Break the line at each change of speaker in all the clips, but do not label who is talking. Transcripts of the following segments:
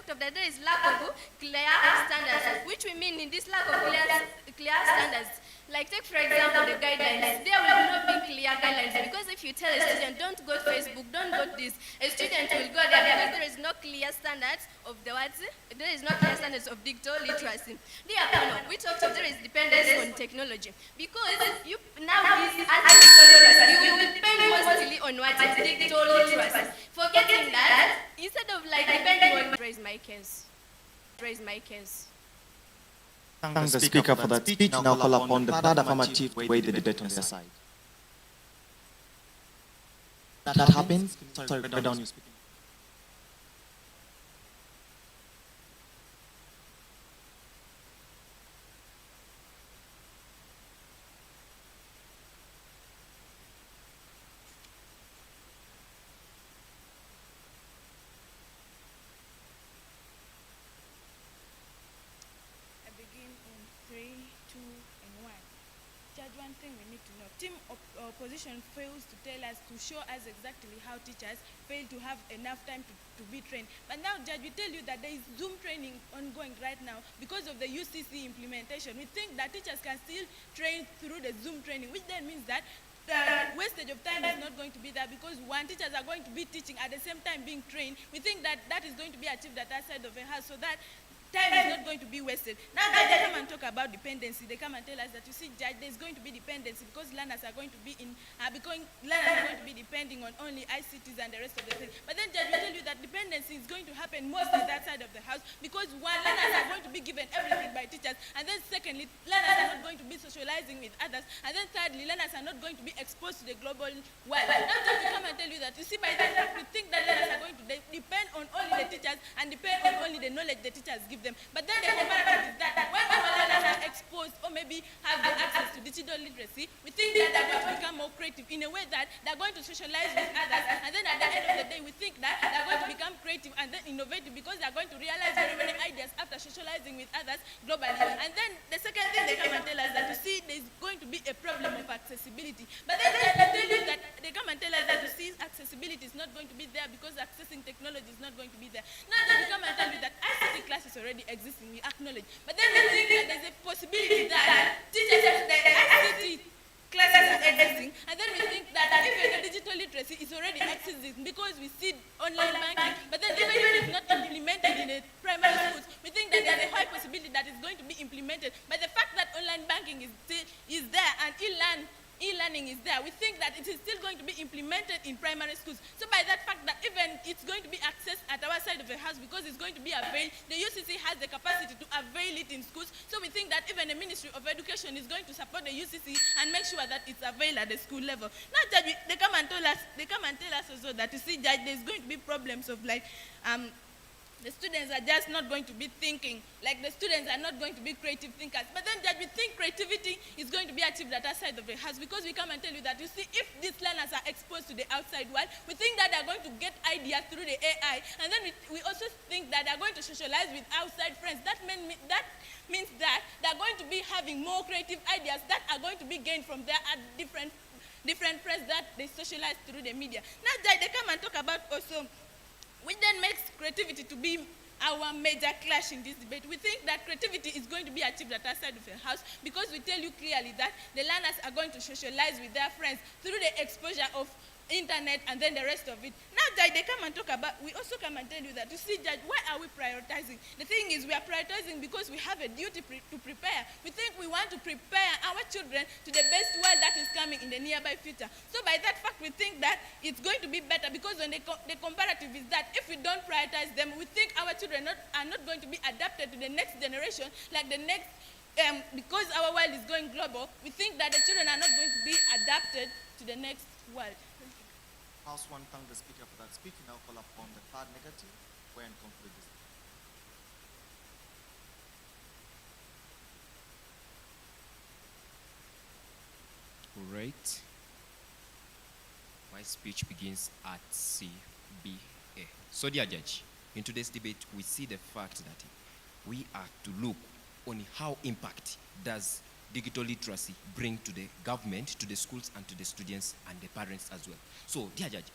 talked of that there is lack of clear standards, which we mean in this lack of clear standards. Like take for example the guidelines. There will not be clear guidelines because if you tell a student don't go to Facebook, don't go to this, a student will go there because there is no clear standards of the words. There is no clear standards of digital literacy. Dear panel, we talked of there is dependence on technology because you nowadays as digital literacy you will depend mostly on what is digital literacy, forgetting that instead of like depending on raise my case.
Thank the speaker for that speech. Now call upon the third affirmative to weigh the debate on their side. That happens. Sorry, write down your speaking.
One thing we need to know, team opposition fails to tell us, to show us exactly how teachers fail to have enough time to be trained. But now, Judge, we tell you that there is Zoom training ongoing right now because of the UCC implementation. We think that teachers can still train through the Zoom training, which then means that the wastage of time is not going to be there because one, teachers are going to be teaching at the same time being trained. We think that that is going to be achieved at that side of the house so that time is not going to be wasted. Now that they come and talk about dependency, they come and tell us that you see, Judge, there's going to be dependency because learners are going to be depending on only ICTs and the rest of the things. But then Judge will tell you that dependency is going to happen mostly that side of the house because one, learners are going to be given everything by teachers, and then secondly, learners are not going to be socializing with others, and then thirdly, learners are not going to be exposed to the global world. Now Judge will come and tell you that you see, by that we think that learners are going to depend on only the teachers and depend on only the knowledge the teachers give them. But then the comparative is that when our learners are exposed or maybe have the access to digital literacy, we think that they're going to become more creative in a way that they're going to socialize with others, and then at the end of the day, we think that they're going to become creative and then innovative because they're going to realize very many ideas after socializing with others globally. And then the second thing they come and tell us that you see there's going to be a problem of accessibility. But then they tell you that they come and tell us that you see accessibility is not going to be there because accessing technology is not going to be there. Now they come and tell you that ICT classes already existing, we acknowledge. But then we think that there's a possibility that teachers have the ICT classes are existing, and then we think that even the digital literacy is already existing because we see online banking, but then even if it's not implemented in the primary schools, we think that there's a high possibility that it's going to be implemented. But the fact that online banking is there and e-learning is there, we think that it is still going to be implemented in primary schools. So by that fact that even it's going to be accessed at our side of the house because it's going to be availed, the UCC has the capacity to avail it in schools. So we think that even the Ministry of Education is going to support the UCC and make sure that it's availed at the school level. Now, Judge, they come and tell us also that you see, Judge, there's going to be problems of like the students are just not going to be thinking, like the students are not going to be creative thinkers. But then Judge, we think creativity is going to be achieved at our side of the house because we come and tell you that you see, if these learners are exposed to the outside world, we think that they're going to get ideas through the AI, and then we also think that they're going to socialize with outside friends. That means that they're going to be having more creative ideas that are going to be gained from their different friends that they socialize through the media. Now Judge, they come and talk about also, which then makes creativity to be our major clash in this debate. We think that creativity is going to be achieved at our side of the house because we tell you clearly that the learners are going to socialize with their friends through the exposure of internet and then the rest of it. Now, Judge, they come and talk about, we also come and tell you that, you see, Judge, why are we prioritizing? The thing is, we are prioritizing because we have a duty to prepare. We think we want to prepare our children to the best world that is coming in the nearby future. So by that fact, we think that it's going to be better because when the comparative is that if we don't prioritize them, we think our children are not going to be adapted to the next generation, like the next, because our world is going global, we think that the children are not going to be adapted to the next world.
House one, thank the speaker for that speech. Now call upon the third negative. Go and conclude this.
All right. My speech begins at CBA. So, dear Judge, in today's debate, we see the fact that we are to look on how impact does digital literacy bring to the government, to the schools, and to the students and the parents as well. So, dear Judge,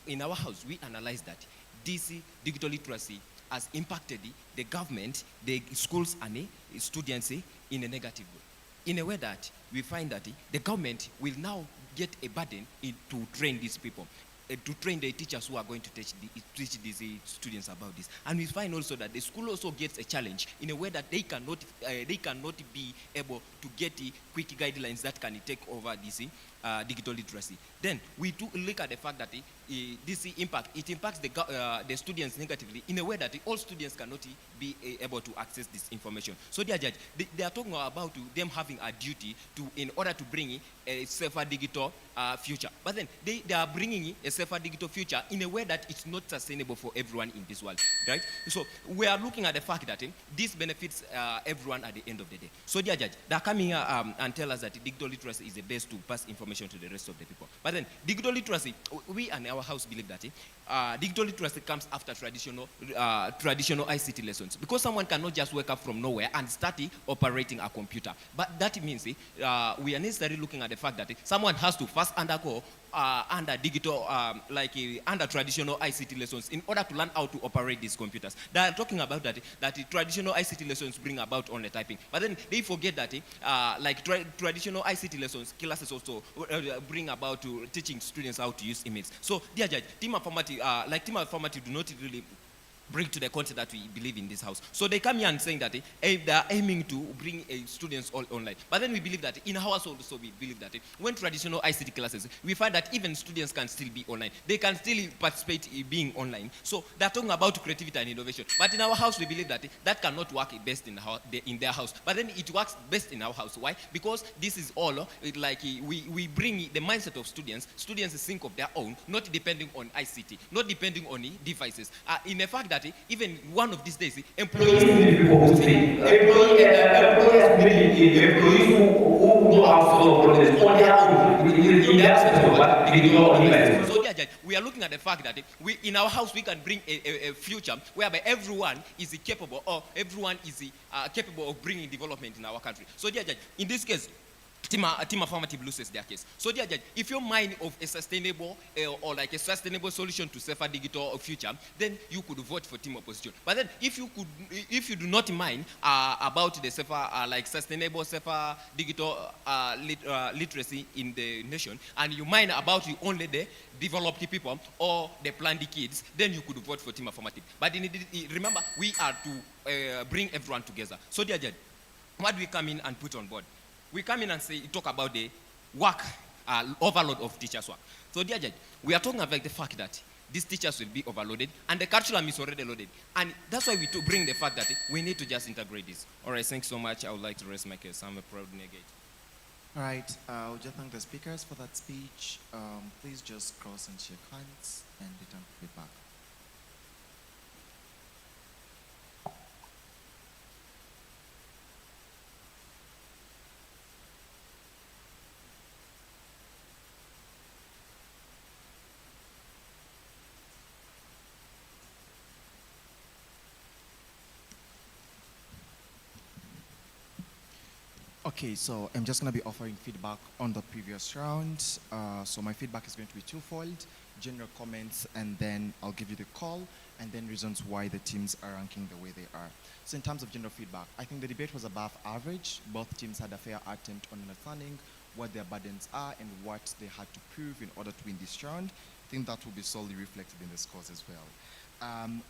in our house, we analyze that this digital literacy has impacted the government, the schools, and the students in a negative way. In a way that we find that the government will now get a burden to train these people, to train the teachers who are going to teach these students about this. And we find also that the school also gets a challenge in a way that they cannot be able to get the quick guidelines that can take over this digital literacy. Then we do look at the fact that this impacts the students negatively in a way that all students cannot be able to access this information. So they are talking about them having a duty in order to bring a safer digital future. But then they are bringing a safer digital future in a way that it's not sustainable for everyone in this world, right? So we are looking at the fact that this benefits everyone at the end of the day. So dear judge, they are coming here and tell us that digital literacy is the best to pass information to the rest of the people. But then digital literacy, we and our house believe that digital literacy comes after traditional ICT lessons, because someone cannot just wake up from nowhere and start operating a computer. But that means we are necessarily looking at the fact that someone has to first undergo under digital, under traditional ICT lessons in order to learn how to operate these computers. They are talking about that the traditional ICT lessons bring about only typing. But then they forget that traditional ICT lessons, classes also bring about to teaching students how to use emails. So, dear judge, team affirmative do not really bring to the content that we believe in this house. So they come here and saying that they are aiming to bring students all online. But then we believe that in our household also we believe that when traditional ICT classes, we find that even students can still be online. They can still participate in being online. So they're talking about creativity and innovation. But in our house we believe that that cannot work best in their house. But then it works best in our house. Why? Because this is all we bring the mindset of students. Students think of their own, not depending on ICT, not depending on devices. In the fact that even one of these days, employees who know how to solve problems on their own in their aspect of what digital devices. So we are looking at the fact that we in our house we can bring a future whereby everyone is capable, or everyone is capable of bringing development in our country. So in this case, Team affirmative loses their case. So dear judge, if your mind of a sustainable or like a sustainable solution to safer digital future, then you could vote for team opposition. But then if you do not mind about the safer sustainable safer digital literacy in the nation, and you mind about only the developed people or the planned kids, then you could vote for team affirmative. But remember, we are to bring everyone together. So dear judge, what do we come in and put on board? We come in and talk about the work, overload of teachers' work. So dear judge, we are talking about the fact that these teachers will be overloaded and the curriculum is already loaded. And that's why we bring the fact that we need to just integrate this. All right, thanks so much. I would like to raise my case. I'm a proud negate.
All right, I would just thank the speakers for that speech. Please just cross and shake hands and return feedback. Okay, so I'm just going to be offering feedback on the previous round. So my feedback is going to be twofold: general comments, and then I'll give you the call, and then reasons why the teams are ranking the way they are. So in terms of general feedback, I think the debate was above average. Both teams had a fair attempt on understanding what their burdens are and what they had to prove in order to win this round. I think that will be solely reflected in the scores as well.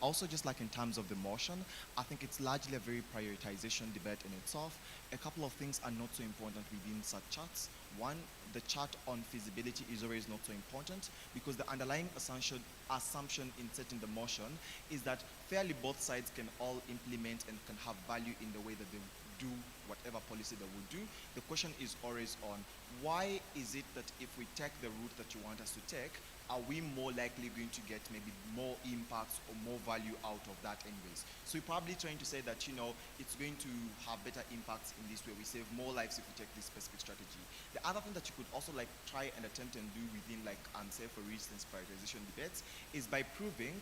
Also, just like in terms of the motion, I think it's largely a very prioritization debate in itself. A couple of things are not so important within such charts. One, the chart on feasibility is always not so important because the underlying assumption in setting the motion is that fairly both sides can all implement and can have value in the way that they do whatever policy they will do. The question is always on why is it that if we take the route that you want us to take, are we more likely going to get maybe more impacts or more value out of that anyways? So we're probably trying to say that, it's going to have better impacts in this way. We save more lives if we take this specific strategy. The other thing that you could also try and attempt and do within say for instance prioritization debates is by proving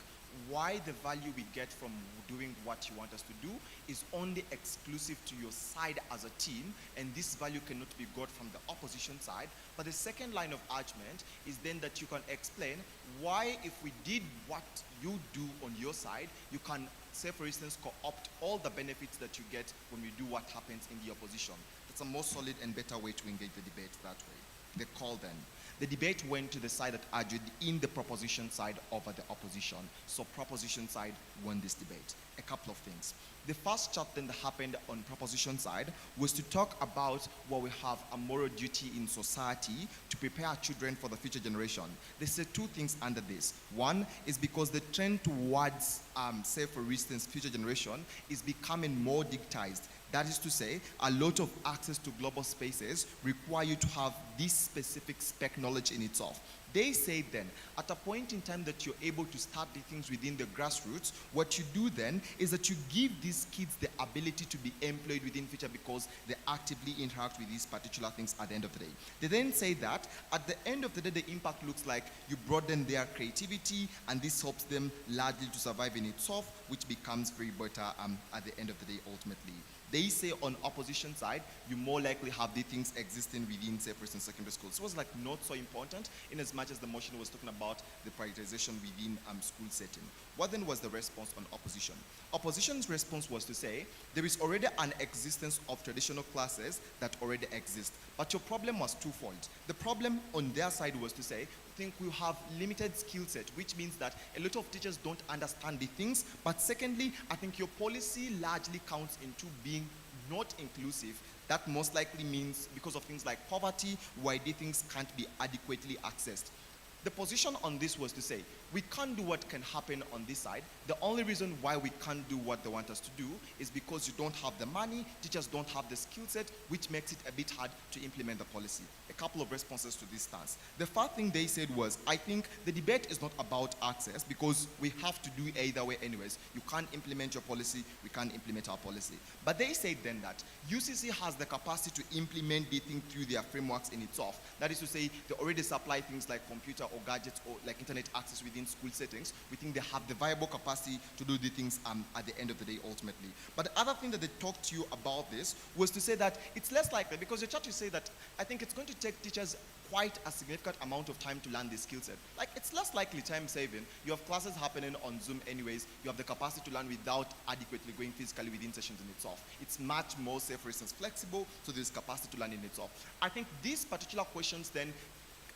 why the value we get from doing what you want us to do is only exclusive to your side as a team, and this value cannot be got from the opposition side. But the second line of argument is then that you can explain why, if we did what you do on your side, you can, say for instance, co-opt all the benefits that you get when we do what happens in the opposition. That's a more solid and better way to engage the debate that way. The call then. The debate went to the side that argued in the proposition side over the opposition. So proposition side won this debate. A couple of things. The first chat then that happened on proposition side was to talk about where we have a moral duty in society to prepare our children for the future generation. They said two things under this. One is because the trend towards, say for instance, future generation is becoming more digitized. That is to say, a lot of access to global spaces require you to have this specific spec knowledge in itself. They say then, at a point in time that you're able to start the things within the grassroots, what you do then is that you give these kids the ability to be employed within future because they actively interact with these particular things at the end of the day. They then say that at the end of the day, the impact looks like you broaden their creativity, and this helps them largely to survive in itself, which becomes very better at the end of the day ultimately. They say on opposition side, you more likely have the things existing within, say, for instance, secondary schools. So it was like not so important in as much as the motion was talking about the prioritization within school setting. What then was the response on opposition? Opposition's response was to say, there is already an existence of traditional classes that already exist, but your problem was twofold. The problem on their side was to say, I think we have limited skill set, which means that a lot of teachers don't understand the things. But secondly, I think your policy largely counts into being not inclusive. That most likely means because of things like poverty, why the things can't be adequately accessed. The position on this was to say, we can't do what can happen on this side. The only reason why we can't do what they want us to do is because you don't have the money, teachers don't have the skill set, which makes it a bit hard to implement the policy. A couple of responses to this stance. The first thing they said was, I think the debate is not about access because we have to do either way anyways. You can't implement your policy, we can't implement our policy. But they said then that UCC has the capacity to implement the thing through their frameworks in itself. That is to say, they already supply things like computer or gadgets or like internet access within school settings. We think they have the viable capacity to do the things at the end of the day ultimately. But the other thing that they talked to you about this was to say that it's less likely, because the chart to say that I think it's going to take teachers quite a significant amount of time to learn this skill set. Like, it's less likely time saving. You have classes happening on Zoom anyways. You have the capacity to learn without adequately going physically within sessions in itself. It's much more, say for instance, flexible, so there's capacity to learn in itself. I think these particular questions then,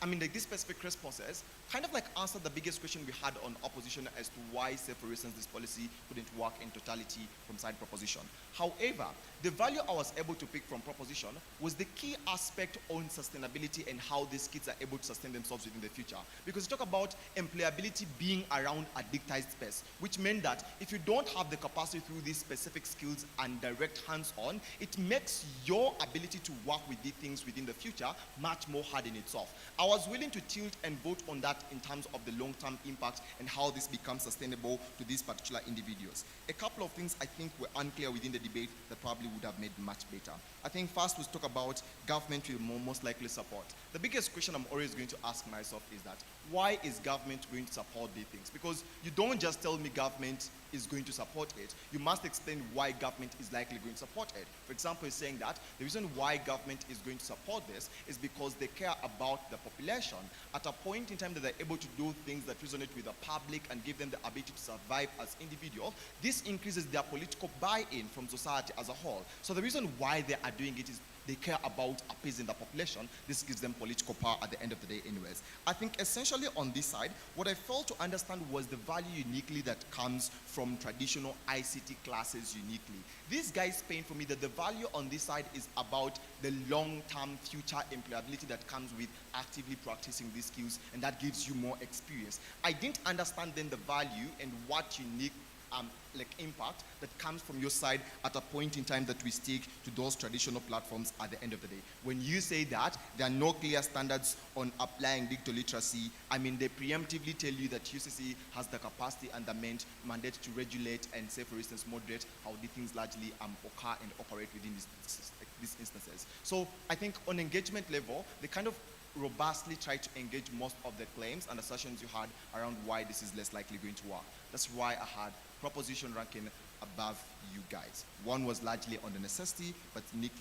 like these specific responses kind of like answered the biggest question we had on opposition as to why, say for instance, this policy couldn't work in totality from side proposition. However, the value I was able to pick from proposition was the key aspect on sustainability and how these kids are able to sustain themselves within the future. Because you talk about employability being around a dictated space, which meant that if you don't have the capacity through these specific skills and direct hands-on, it makes your ability to work with these things within the future much more hard in itself. I was willing to tilt and vote on that in terms of the long-term impact and how this becomes sustainable to these particular individuals. A couple of things I think were unclear within the debate that probably would have made much better. I think first we'll talk about government will most likely support. The biggest question I'm always going to ask myself is that, why is government going to support these things? Because you don't just tell me government is going to support it. You must explain why government is likely going to support it. For example, it's saying that the reason why government is going to support this is because they care about the population. At a point in time that they're able to do things that resonate with the public and give them the ability to survive as individuals, this increases their political buy-in from society as a whole. So the reason why they are doing it is they care about appeasing the population. This gives them political power at the end of the day anyways. I think essentially on this side, what I failed to understand was the value uniquely that comes from traditional ICT classes uniquely. These guys paint for me that the value on this side is about the long-term future employability that comes with actively practicing these skills, and that gives you more experience. I didn't understand then the value and what unique impact that comes from your side at a point in time that we stick to those traditional platforms at the end of the day. When you say that there are no clear standards on applying digital literacy, they preemptively tell you that UCC has the capacity and the mandate to regulate and, say for instance, moderate how the things largely occur and operate within these instances. So I think on engagement level, they kind of robustly tried to engage most of the claims and assertions you had around why this is less likely going to work. That's why I had proposition ranking above you guys. One was largely on the necessity, but Nick